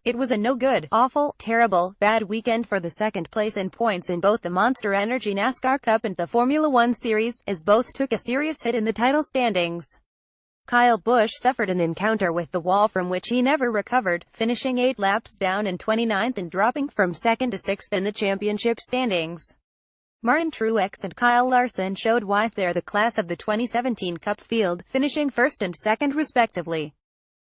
It was a no-good, awful, terrible, bad weekend for the second place in points in both the Monster Energy NASCAR Cup and the Formula One Series, as both took a serious hit in the title standings. Kyle Busch suffered an encounter with the wall from which he never recovered, finishing 8 laps down in 29th and dropping from 2nd to 6th in the championship standings. Martin Truex and Kyle Larson showed why they're the class of the 2017 Cup field, finishing 1st and 2nd respectively.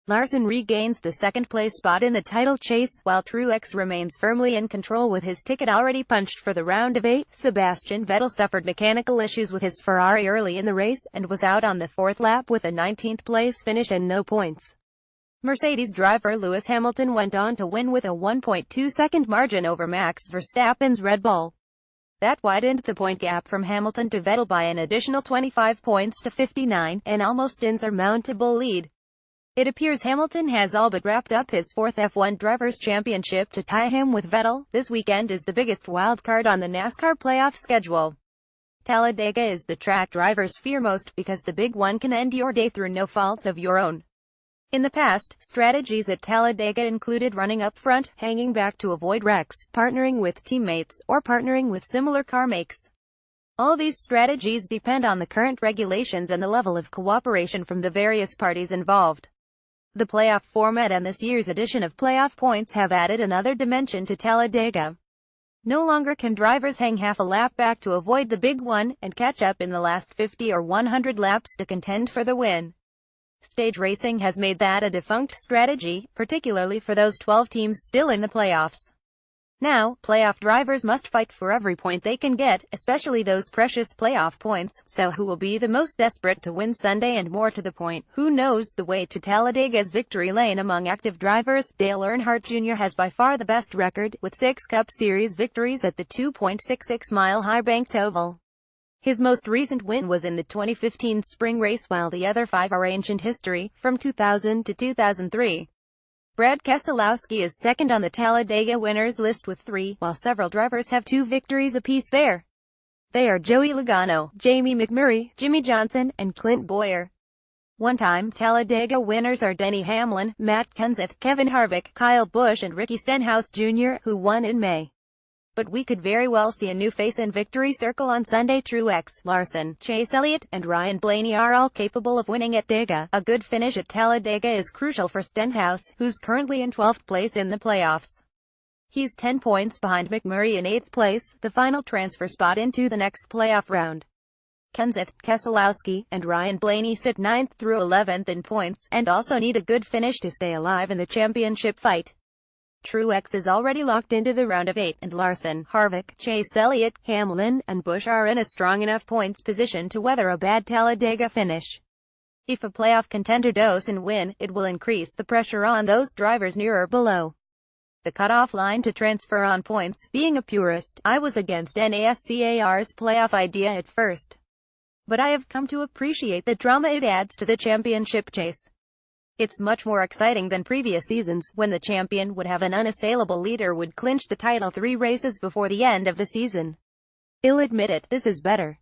Larson regains the second-place spot in the title chase, while Truex remains firmly in control with his ticket already punched for the round of 8. Sebastian Vettel suffered mechanical issues with his Ferrari early in the race, and was out on the 4th lap with a 19th-place finish and no points. Mercedes driver Lewis Hamilton went on to win with a 1.2-second margin over Max Verstappen's Red Bull. That widened the point gap from Hamilton to Vettel by an additional 25 points to 59, an almost insurmountable lead. It appears Hamilton has all but wrapped up his 4th F1 Drivers' Championship to tie him with Vettel. This weekend is the biggest wildcard on the NASCAR playoff schedule. Talladega is the track drivers fear most because the big one can end your day through no fault of your own. In the past, strategies at Talladega included running up front, hanging back to avoid wrecks, partnering with teammates, or partnering with similar car makes. All these strategies depend on the current regulations and the level of cooperation from the various parties involved. The playoff format and this year's edition of playoff points have added another dimension to Talladega. No longer can drivers hang half a lap back to avoid the big one, and catch up in the last 50 or 100 laps to contend for the win. Stage racing has made that a defunct strategy, particularly for those 12 teams still in the playoffs. Now, playoff drivers must fight for every point they can get, especially those precious playoff points. So who will be the most desperate to win Sunday, and more to the point, who knows the way to Talladega's victory lane among active drivers? Dale Earnhardt Jr. has by far the best record, with 6 Cup Series victories at the 2.66-mile high-banked oval. His most recent win was in the 2015 spring race, while the other 5 are ancient history, from 2000 to 2003. Brad Keselowski is second on the Talladega winners list with 3, while several drivers have 2 victories apiece there. They are Joey Logano, Jamie McMurray, Jimmy Johnson, and Clint Bowyer. One-time Talladega winners are Denny Hamlin, Matt Kenseth, Kevin Harvick, Kyle Busch and Ricky Stenhouse Jr., who won in May. But we could very well see a new face in victory circle on Sunday. Truex, Larson, Chase Elliott, and Ryan Blaney are all capable of winning at Talladega. A good finish at Talladega is crucial for Stenhouse, who's currently in 12th place in the playoffs. He's 10 points behind McMurray in 8th place, the final transfer spot into the next playoff round. Kenseth, Keselowski, and Ryan Blaney sit 9th through 11th in points, and also need a good finish to stay alive in the championship fight. Truex is already locked into the round of 8, and Larson, Harvick, Chase Elliott, Hamlin, and Busch are in a strong enough points position to weather a bad Talladega finish. If a playoff contender doesn't win, it will increase the pressure on those drivers near or below the cutoff line to transfer on points. Being a purist, I was against NASCAR's playoff idea at first. But I have come to appreciate the drama it adds to the championship chase. It's much more exciting than previous seasons, when the champion would have an unassailable lead or would clinch the title 3 races before the end of the season. I'll admit it, this is better.